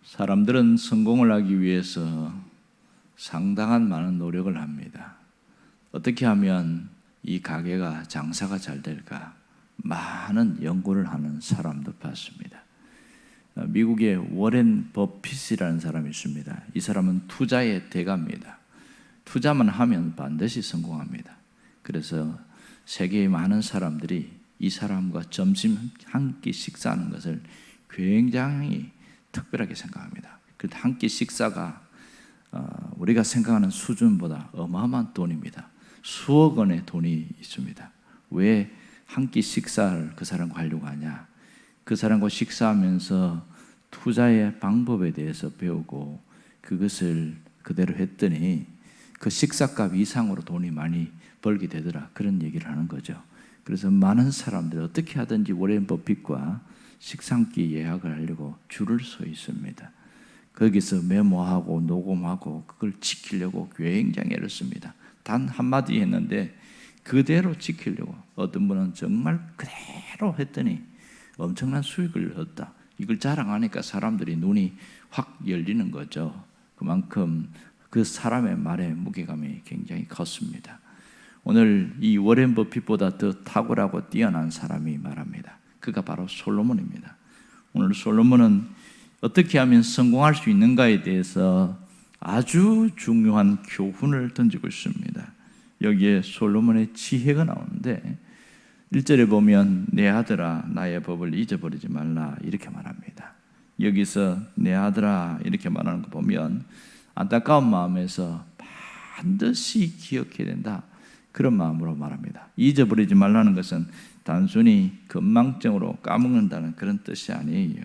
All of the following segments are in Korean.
사람들은 성공을 하기 위해서 상당한 많은 노력을 합니다. 어떻게 하면 이 가게가 장사가 잘 될까? 많은 연구를 하는 사람도 봤습니다. 미국의 워렌 버핏이라는 사람이 있습니다. 이 사람은 투자의 대가입니다. 투자만 하면 반드시 성공합니다. 그래서 세계의 많은 사람들이 이 사람과 점심 한 끼 식사하는 것을 굉장히 특별하게 생각합니다. 그 한 끼 식사가 우리가 생각하는 수준보다 어마어마한 돈입니다. 수억 원의 돈이 있습니다. 왜 한 끼 식사를 그 사람과 하려고 하냐? 그 사람과 식사하면서 투자의 방법에 대해서 배우고 그것을 그대로 했더니 그 식사값 이상으로 돈이 많이 벌게 되더라. 그런 얘기를 하는 거죠. 그래서 많은 사람들이 어떻게 하든지 워렌 버핏과 식사 한 끼 예약을 하려고 줄을 서 있습니다. 거기서 메모하고 녹음하고 그걸 지키려고 굉장히 애를 씁니다. 단 한마디 했는데 그대로 지키려고 어떤 분은 정말 그대로 했더니 엄청난 수익을 얻다. 이걸 자랑하니까 사람들이 눈이 확 열리는 거죠. 그만큼 그 사람의 말에 무게감이 굉장히 컸습니다. 오늘 이 워렌 버핏보다 더 탁월하고 뛰어난 사람이 말합니다. 그가 바로 솔로몬입니다. 오늘 솔로몬은 어떻게 하면 성공할 수 있는가에 대해서 아주 중요한 교훈을 던지고 있습니다. 여기에 솔로몬의 지혜가 나오는데 1절에 보면 내 아들아 나의 법을 잊어버리지 말라 이렇게 말합니다. 여기서 내 아들아 이렇게 말하는 거 보면 안타까운 마음에서 반드시 기억해야 된다 그런 마음으로 말합니다. 잊어버리지 말라는 것은 단순히 건망증으로 까먹는다는 그런 뜻이 아니에요.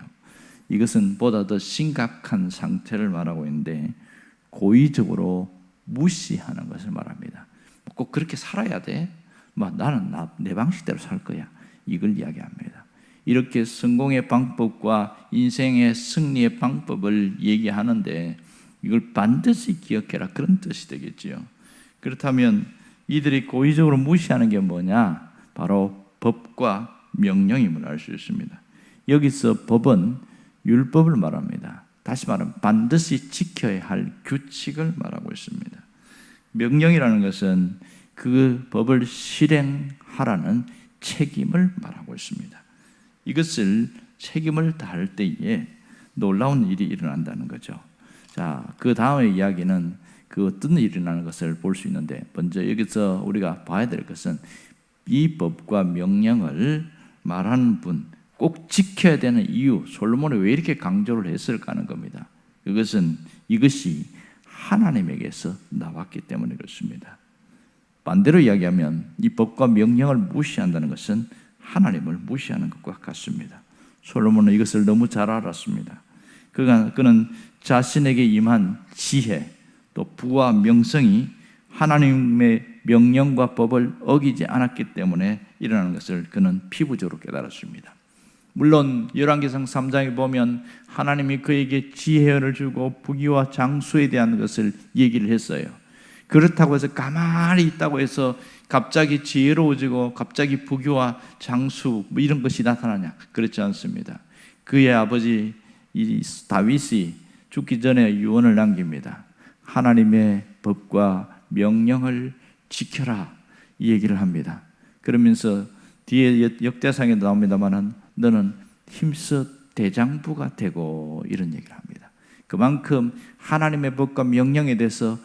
이것은 보다 더 심각한 상태를 말하고 있는데 고의적으로 무시하는 것을 말합니다. 꼭 그렇게 살아야 돼? 나는 내 방식대로 살 거야. 이걸 이야기합니다. 이렇게 성공의 방법과 인생의 승리의 방법을 얘기하는데 이걸 반드시 기억해라 그런 뜻이 되겠지요. 그렇다면 이들이 고의적으로 무시하는 게 뭐냐? 바로 법과 명령임을 알 수 있습니다. 여기서 법은 율법을 말합니다. 다시 말하면 반드시 지켜야 할 규칙을 말하고 있습니다. 명령이라는 것은 그 법을 실행하라는 책임을 말하고 있습니다. 이것을 책임을 다할 때에 놀라운 일이 일어난다는 거죠. 자, 그 다음의 이야기는 그 어떤 일이 일어나는 것을 볼 수 있는데 먼저 여기서 우리가 봐야 될 것은 이 법과 명령을 말하는 분, 꼭 지켜야 되는 이유, 솔로몬이 왜 이렇게 강조를 했을까 하는 겁니다. 이것이 하나님에게서 나왔기 때문에 그렇습니다. 반대로 이야기하면 이 법과 명령을 무시한다는 것은 하나님을 무시하는 것과 같습니다. 솔로몬은 이것을 너무 잘 알았습니다. 그는 자신에게 임한 지혜, 또 부와 명성이 하나님의 명령과 법을 어기지 않았기 때문에 일어나는 것을 그는 피부적으로 깨달았습니다. 물론 열왕기상 3장에 보면 하나님이 그에게 지혜를 주고 부귀와 장수에 대한 것을 얘기를 했어요. 그렇다고 해서 가만히 있다고 해서 갑자기 지혜로워지고 갑자기 부귀와 장수 이런 것이 나타나냐? 그렇지 않습니다. 그의 아버지 다윗이 죽기 전에 유언을 남깁니다. 하나님의 법과 명령을 지켜라 이 얘기를 합니다. 그러면서 뒤에 역대상에 나옵니다만 너는 힘써 대장부가 되고 이런 얘기를 합니다. 그만큼 하나님의 법과 명령에 대해서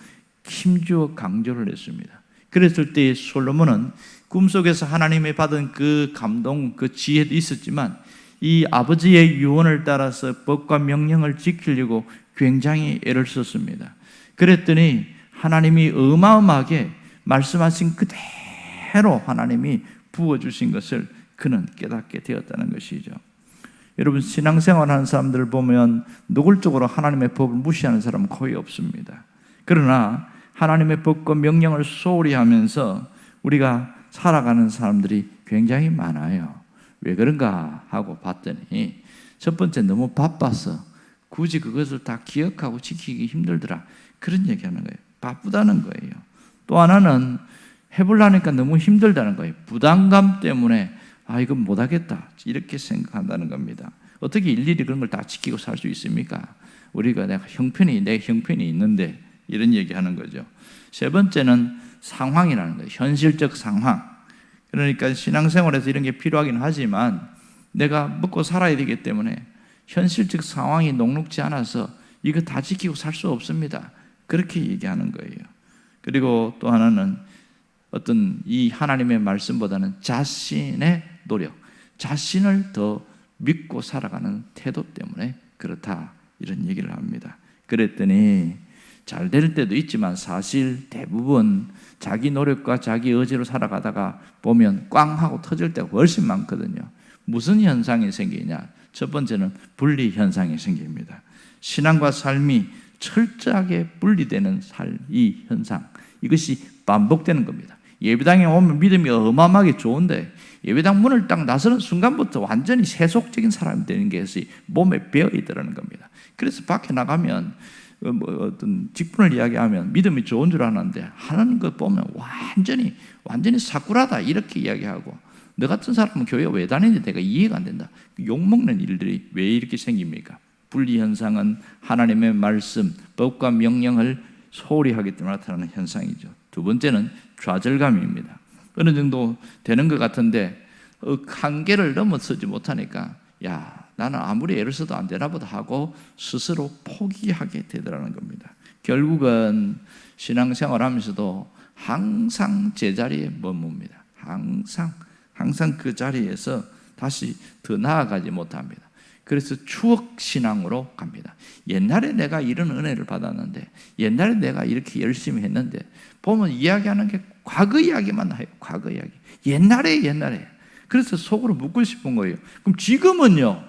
힘주어 강조를 했습니다. 그랬을 때 솔로몬은 꿈속에서 하나님이 받은 그 감동, 그 지혜도 있었지만 이 아버지의 유언을 따라서 법과 명령을 지키려고 굉장히 애를 썼습니다. 그랬더니 하나님이 어마어마하게 말씀하신 그대로 하나님이 부어주신 것을 그는 깨닫게 되었다는 것이죠. 여러분 신앙생활하는 사람들을 보면 노골적으로 하나님의 법을 무시하는 사람은 거의 없습니다. 그러나 하나님의 법과 명령을 소홀히 하면서 우리가 살아가는 사람들이 굉장히 많아요. 왜 그런가 하고 봤더니 첫 번째 너무 바빠서 굳이 그것을 다 기억하고 지키기 힘들더라 그런 얘기하는 거예요. 바쁘다는 거예요. 또 하나는 해보려니까 너무 힘들다는 거예요. 부담감 때문에 이건 못하겠다 이렇게 생각한다는 겁니다. 어떻게 일일이 그런 걸 다 지키고 살 수 있습니까? 우리가 내 형편이 있는데 이런 얘기하는 거죠. 세 번째는 상황이라는 거예요. 현실적 상황. 그러니까 신앙생활에서 이런 게 필요하긴 하지만 내가 먹고 살아야 되기 때문에 현실적 상황이 녹록지 않아서 이거 다 지키고 살 수 없습니다. 그렇게 얘기하는 거예요. 그리고 또 하나는 어떤 이 하나님의 말씀보다는 자신의 노력, 자신을 더 믿고 살아가는 태도 때문에 그렇다, 이런 얘기를 합니다. 그랬더니 잘 될 때도 있지만 사실 대부분 자기 노력과 자기 의지로 살아가다가 보면 꽝 하고 터질 때가 훨씬 많거든요. 무슨 현상이 생기냐? 첫 번째는 분리 현상이 생깁니다. 신앙과 삶이 철저하게 분리되는 이 현상, 이것이 반복되는 겁니다. 예배당에 오면 믿음이 어마어마하게 좋은데 예배당 문을 딱 나서는 순간부터 완전히 세속적인 사람이 되는 것이 몸에 배어 있더라는 겁니다. 그래서 밖에 나가면 어떤 직분을 이야기하면 믿음이 좋은 줄 아는데 하는 것 보면 완전히 사쿠라다 이렇게 이야기하고, 너 같은 사람은 교회 왜 다니는지 내가 이해가 안 된다. 욕먹는 일들이 왜 이렇게 생깁니까? 분리 현상은 하나님의 말씀, 법과 명령을 소홀히 하기 때문에 나타나는 현상이죠. 두 번째는 좌절감입니다. 어느 정도 되는 것 같은데 한계를 넘어서지 못하니까 나는 아무리 애를 써도 안 되나 보다 하고 스스로 포기하게 되더라는 겁니다. 결국은 신앙생활 하면서도 항상 제자리에 머뭅니다. 항상 그 자리에서 다시 더 나아가지 못합니다. 그래서 추억 신앙으로 갑니다. 옛날에 내가 이런 은혜를 받았는데, 옛날에 내가 이렇게 열심히 했는데, 보면 이야기하는 게 과거 이야기만 나요. 과거 이야기. 옛날에. 그래서 속으로 묻고 싶은 거예요. 그럼 지금은요?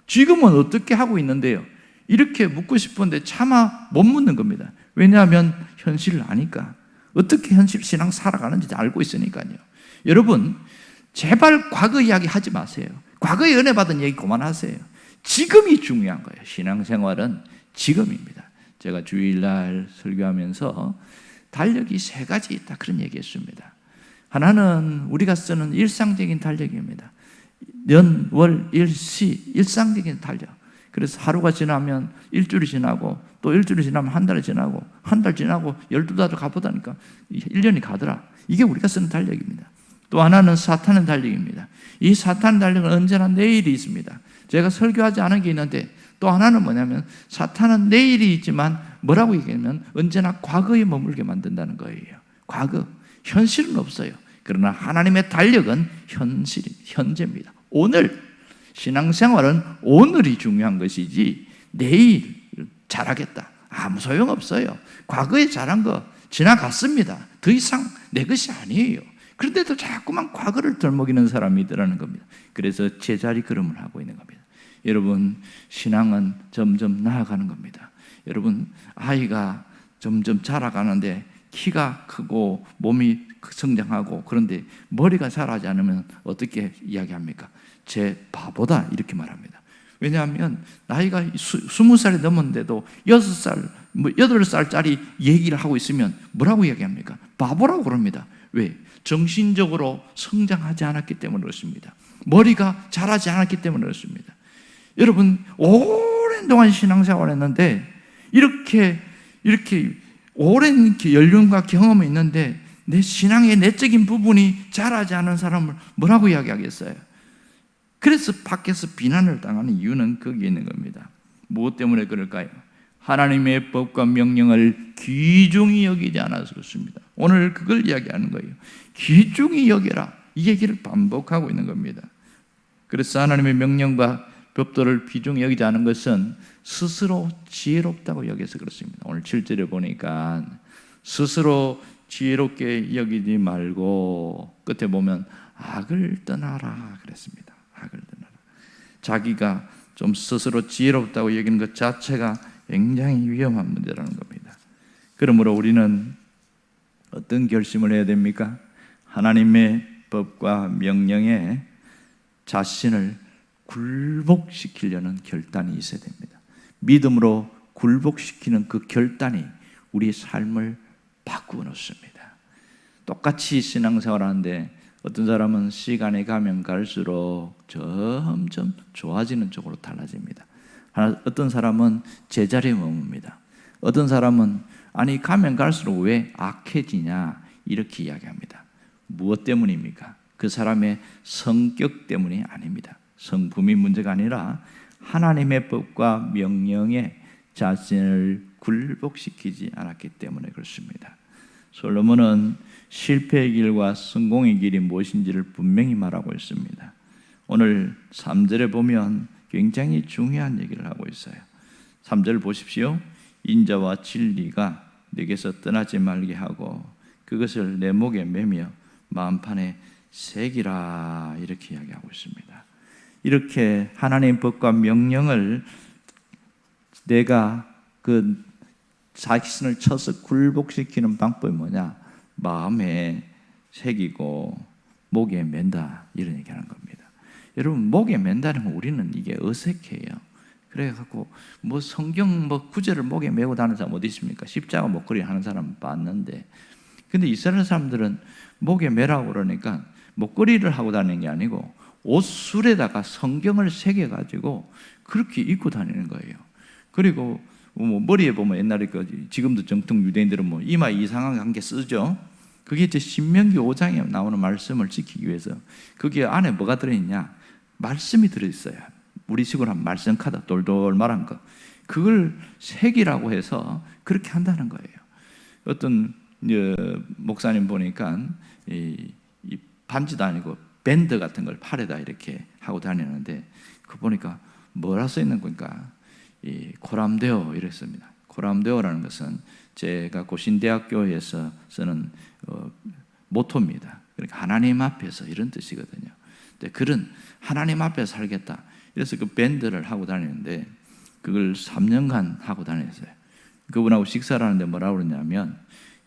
지금은 어떻게 하고 있는데요? 이렇게 묻고 싶은데 차마 못 묻는 겁니다. 왜냐하면 현실을 아니까. 어떻게 현실 신앙 살아가는지 알고 있으니까요. 여러분, 제발 과거 이야기 하지 마세요. 과거에 은혜 받은 얘기 그만하세요. 지금이 중요한 거예요. 신앙생활은 지금입니다. 제가 주일날 설교하면서 달력이 세 가지 있다, 그런 얘기했습니다. 하나는 우리가 쓰는 일상적인 달력입니다. 년, 월, 일, 시, 일상적인 달력. 그래서 하루가 지나면 일주일이 지나고, 또 일주일이 지나면 한 달이 지나고, 한 달 지나고 12달을 가보다니까 1년이 가더라. 이게 우리가 쓰는 달력입니다. 또 하나는 사탄의 달력입니다. 이 사탄의 달력은 언제나 내일이 있습니다. 제가 설교하지 않은 게 있는데, 또 하나는 뭐냐면 사탄은 내일이 있지만 뭐라고 얘기하면 언제나 과거에 머물게 만든다는 거예요. 과거, 현실은 없어요. 그러나 하나님의 달력은 현재입니다. 오늘, 신앙생활은 오늘이 중요한 것이지 내일 잘하겠다, 아무 소용없어요. 과거에 잘한 거 지나갔습니다. 더 이상 내 것이 아니에요. 그런데도 자꾸만 과거를 덜먹이는 사람이 있더라는 겁니다. 그래서 제자리 걸음을 하고 있는 겁니다. 여러분, 신앙은 점점 나아가는 겁니다. 여러분, 아이가 점점 자라가는데 키가 크고 몸이 성장하고, 그런데 머리가 자라지 않으면 어떻게 이야기합니까? 제 바보다, 이렇게 말합니다. 왜냐하면 나이가 20살이 넘었는데도 6살, 8살짜리 얘기를 하고 있으면 뭐라고 이야기합니까? 바보라고 그럽니다. 왜? 정신적으로 성장하지 않았기 때문에 그렇습니다. 머리가 자라지 않았기 때문에 그렇습니다. 여러분, 오랜 동안 신앙생활을 했는데 이렇게 오랜 연륜과 경험이 있는데 내 신앙의 내적인 부분이 자라지 않은 사람을 뭐라고 이야기하겠어요? 그래서 밖에서 비난을 당하는 이유는 거기에 있는 겁니다. 무엇 때문에 그럴까요? 하나님의 법과 명령을 귀중히 여기지 않아서 그렇습니다. 오늘 그걸 이야기하는 거예요. 귀중히 여겨라, 이 얘기를 반복하고 있는 겁니다. 그래서 하나님의 명령과 법도를 귀중히 여기지 않은 것은 스스로 지혜롭다고 여겨서 그렇습니다. 오늘 7절에 보니까 스스로 지혜롭게 여기지 말고 끝에 보면 악을 떠나라 그랬습니다. 악을 떠나라. 자기가 좀 스스로 지혜롭다고 여기는 것 자체가 굉장히 위험한 문제라는 겁니다. 그러므로 우리는 어떤 결심을 해야 됩니까? 하나님의 법과 명령에 자신을 굴복시키려는 결단이 있어야 됩니다. 믿음으로 굴복시키는 그 결단이 우리의 삶을 바꾸어 놓습니다. 똑같이 신앙생활 하는데 어떤 사람은 시간이 가면 갈수록 점점 좋아지는 쪽으로 달라집니다. 어떤 사람은 제자리에 머뭅니다. 어떤 사람은 아니 가면 갈수록 왜 악해지냐 이렇게 이야기합니다. 무엇 때문입니까? 그 사람의 성격 때문이 아닙니다. 성품이 문제가 아니라 하나님의 법과 명령에 자신을 굴복시키지 않았기 때문에 그렇습니다. 솔로몬은 실패의 길과 성공의 길이 무엇인지를 분명히 말하고 있습니다. 오늘 3절에 보면 굉장히 중요한 얘기를 하고 있어요. 3절 보십시오. 인자와 진리가 내게서 떠나지 말게 하고 그것을 내 목에 매며 마음판에 새기라 이렇게 이야기하고 있습니다. 이렇게 하나님의 법과 명령을 내가 그 자신을 쳐서 굴복시키는 방법이 뭐냐? 마음에 새기고 목에 맨다 이런 얘기하는 겁니다. 여러분 목에 맨다는 건 우리는 이게 어색해요. 그래갖고 뭐 성경 뭐 구절을 목에 메고 다니는 사람 어디 있습니까? 십자가 목걸이 하는 사람 봤는데, 근데 이스라엘 사람들은 목에 매라고 그러니까 목걸이를 하고 다니는 게 아니고 옷술에다가 성경을 새겨가지고 그렇게 입고 다니는 거예요. 그리고 뭐 머리에 보면 옛날에 지금도 정통 유대인들은 뭐 이마 이상하게 한 게 쓰죠. 그게 이제 신명기 5장에 나오는 말씀을 지키기 위해서 거기에 안에 뭐가 들어있냐? 말씀이 들어있어요. 우리식으로 하면 말씀 카드 돌돌 말한 거. 그걸 색이라고 해서 그렇게 한다는 거예요. 어떤 목사님 보니까 이 반지도 아니고 밴드 같은 걸 팔에다 이렇게 하고 다니는데 그 보니까 뭐라 써 있는 거니까 이 코람데오 이랬습니다. 코람데오라는 것은 제가 고신대학교에서 쓰는 모토입니다. 그러니까 하나님 앞에서 이런 뜻이거든요. 근데 그런 하나님 앞에서 살겠다. 그래서 그 밴드를 하고 다니는데 그걸 3년간 하고 다녔어요. 그분하고 식사를 하는데 뭐라고 그러냐면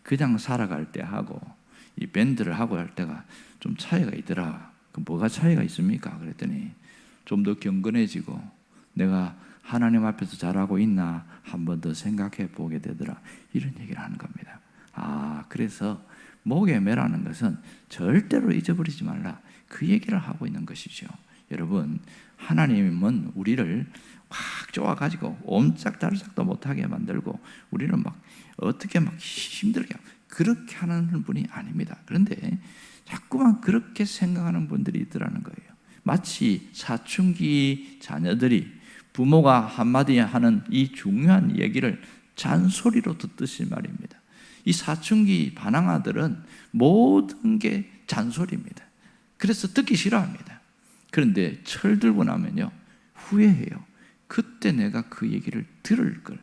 그냥 살아갈 때 하고 이 밴드를 하고 할 때가 좀 차이가 있더라. 그 뭐가 차이가 있습니까? 그랬더니 좀 더 경건해지고 내가 하나님 앞에서 잘하고 있나 한 번 더 생각해 보게 되더라. 이런 얘기를 하는 겁니다. 그래서 목에 매라는 것은 절대로 잊어버리지 말라. 그 얘기를 하고 있는 것이죠. 여러분, 하나님은 우리를 확 쪼아가지고 옴짝달싹도 못하게 만들고 우리를 막 어떻게 막 힘들게 그렇게 하는 분이 아닙니다. 그런데 자꾸만 그렇게 생각하는 분들이 있더라는 거예요. 마치 사춘기 자녀들이 부모가 한마디 하는 이 중요한 얘기를 잔소리로 듣듯이 말입니다. 이 사춘기 반항아들은 모든 게 잔소리입니다. 그래서 듣기 싫어합니다. 그런데 철들고 나면요 후회해요. 그때 내가 그 얘기를 들을 걸,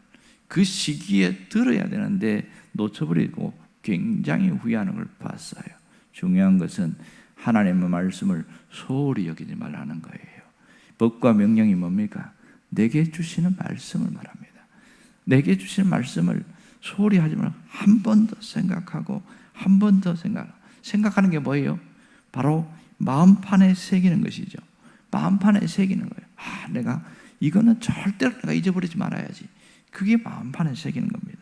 그 시기에 들어야 되는데 놓쳐버리고 굉장히 후회하는 걸 봤어요. 중요한 것은 하나님의 말씀을 소홀히 여기지 말라는 거예요. 법과 명령이 뭡니까? 내게 주시는 말씀을 말합니다. 내게 주시는 말씀을 소홀히 하지 말고 한 번 더 생각하고 한 번 더 생각하는 게 뭐예요? 바로 마음판에 새기는 것이죠. 마음판에 새기는 거예요. 내가 이거는 절대로 내가 잊어버리지 말아야지. 그게 마음판에 새기는 겁니다.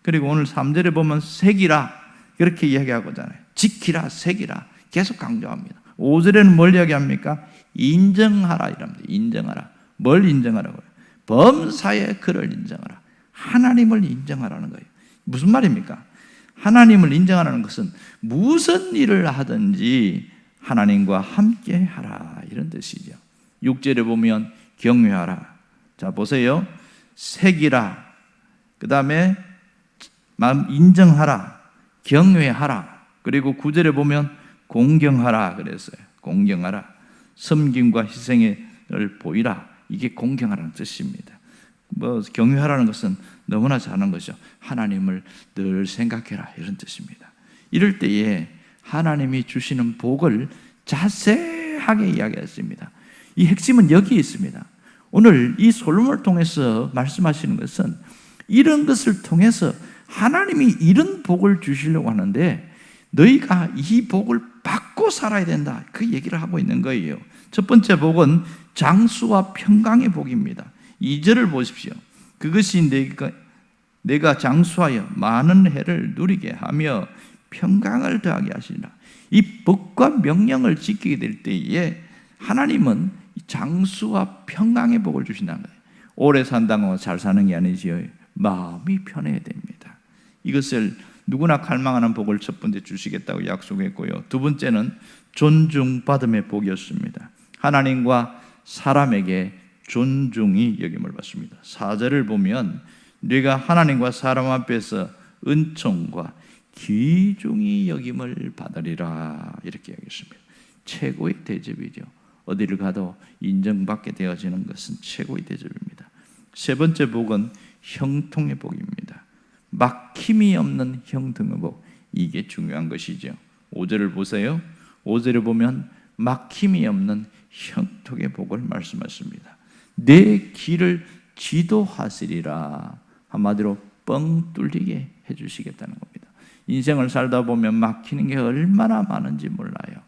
그리고 오늘 3절에 보면 새기라 그렇게 이야기하고잖아요. 지키라, 새기라 계속 강조합니다. 5절에는 뭘 이야기합니까? 인정하라 이랍니다. 인정하라. 뭘 인정하라고요? 범사의 그를 인정하라. 하나님을 인정하라는 거예요. 무슨 말입니까? 하나님을 인정하라는 것은 무슨 일을 하든지 하나님과 함께 하라 이런 뜻이죠. 6절에 보면 경외하라. 자 보세요. 새기라. 그 다음에 인정하라. 경외하라. 그리고 9절에 보면 공경하라 그랬어요. 공경하라. 섬김과 희생을 보이라. 이게 공경하라는 뜻입니다. 경외하라는 것은 너무나 잘하는 것이죠. 하나님을 늘 생각해라 이런 뜻입니다. 이럴 때에 하나님이 주시는 복을 자세하게 이야기했습니다. 이 핵심은 여기에 있습니다. 오늘 이 솔로몬을 통해서 말씀하시는 것은 이런 것을 통해서 하나님이 이런 복을 주시려고 하는데 너희가 이 복을 받고 살아야 된다. 그 얘기를 하고 있는 거예요. 첫 번째 복은 장수와 평강의 복입니다. 2절을 보십시오. 그것이 내가 장수하여 많은 해를 누리게 하며 평강을 더하게 하시리라. 이 법과 명령을 지키게 될 때에 하나님은 장수와 평강의 복을 주신다는 거예요. 오래 산다고 잘 사는 게 아니지요. 마음이 편해야 됩니다. 이것을 누구나 갈망하는 복을 첫 번째 주시겠다고 약속했고요. 두 번째는 존중받음의 복이었습니다. 하나님과 사람에게 존중이 여김을 받습니다. 4절을 보면 네가 하나님과 사람 앞에서 은총과 귀중히 여김을 받으리라 이렇게 여겼습니다. 최고의 대접이죠. 어디를 가도 인정받게 되어지는 것은 최고의 대접입니다. 세 번째 복은 형통의 복입니다. 막힘이 없는 형통의 복, 이게 중요한 것이죠. 5절을 보세요. 5절을 보면 막힘이 없는 형통의 복을 말씀하십니다. 내 길을 지도하시리라. 한마디로 뻥 뚫리게 해주시겠다는 겁니다. 인생을 살다 보면 막히는 게 얼마나 많은지 몰라요.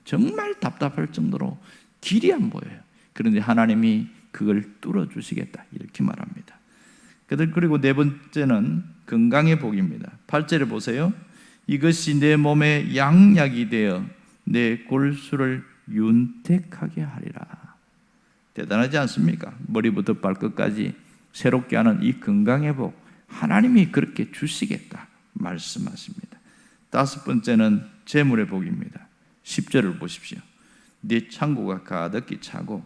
정말 답답할 정도로 길이 안 보여요. 그런데 하나님이 그걸 뚫어주시겠다 이렇게 말합니다. 그리고 네 번째는 건강의 복입니다. 8절을 보세요. 이것이 내 몸에 양약이 되어 내 골수를 윤택하게 하리라. 대단하지 않습니까? 머리부터 발끝까지 새롭게 하는 이 건강의 복, 하나님이 그렇게 주시겠다 말씀하십니다. 다섯 번째는 재물의 복입니다. 10절을 보십시오. 네 창고가 가득히 차고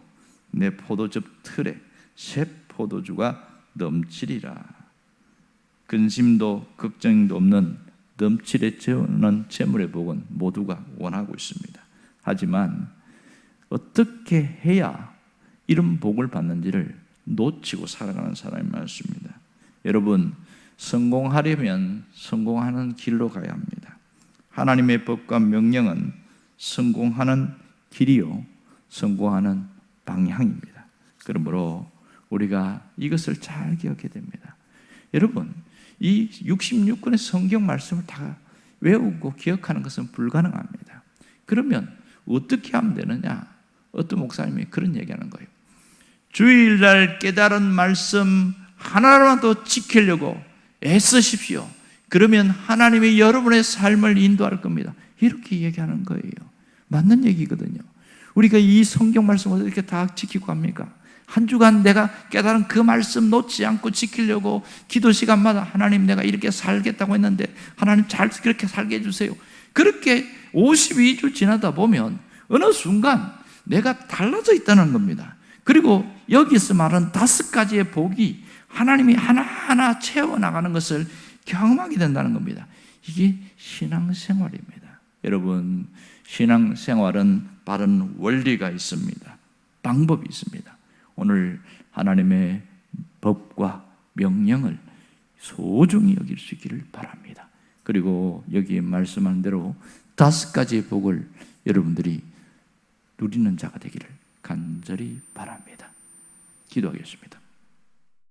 내 포도즙 틀에 새 포도주가 넘치리라. 근심도 걱정도 없는 넘치게 채우는 재물의 복은 모두가 원하고 있습니다. 하지만 어떻게 해야 이런 복을 받는지를 놓치고 살아가는 사람이 많습니다. 여러분, 성공하려면 성공하는 길로 가야 합니다. 하나님의 법과 명령은 성공하는 길이요, 성공하는 방향입니다. 그러므로 우리가 이것을 잘 기억해야 됩니다. 여러분, 이 66권의 성경 말씀을 다 외우고 기억하는 것은 불가능합니다. 그러면 어떻게 하면 되느냐? 어떤 목사님이 그런 얘기하는 거예요. 주일날 깨달은 말씀 하나라도 지키려고 애쓰십시오. 그러면 하나님이 여러분의 삶을 인도할 겁니다. 이렇게 얘기하는 거예요. 맞는 얘기거든요. 우리가 이 성경 말씀을 어떻게 다 지키고 합니까? 한 주간 내가 깨달은 그 말씀 놓지 않고 지키려고 기도 시간마다 하나님 내가 이렇게 살겠다고 했는데 하나님 잘 그렇게 살게 해주세요. 그렇게 52주 지나다 보면 어느 순간 내가 달라져 있다는 겁니다. 그리고 여기서 말한 5가지의 복이 하나님이 하나하나 채워나가는 것을 경험하게 된다는 겁니다. 이게 신앙생활입니다. 여러분, 신앙생활은 바른 원리가 있습니다. 방법이 있습니다. 오늘 하나님의 법과 명령을 소중히 여길 수 있기를 바랍니다. 그리고 여기 말씀한 대로 5가지의 복을 여러분들이 누리는 자가 되기를 간절히 바랍니다. 기도하겠습니다.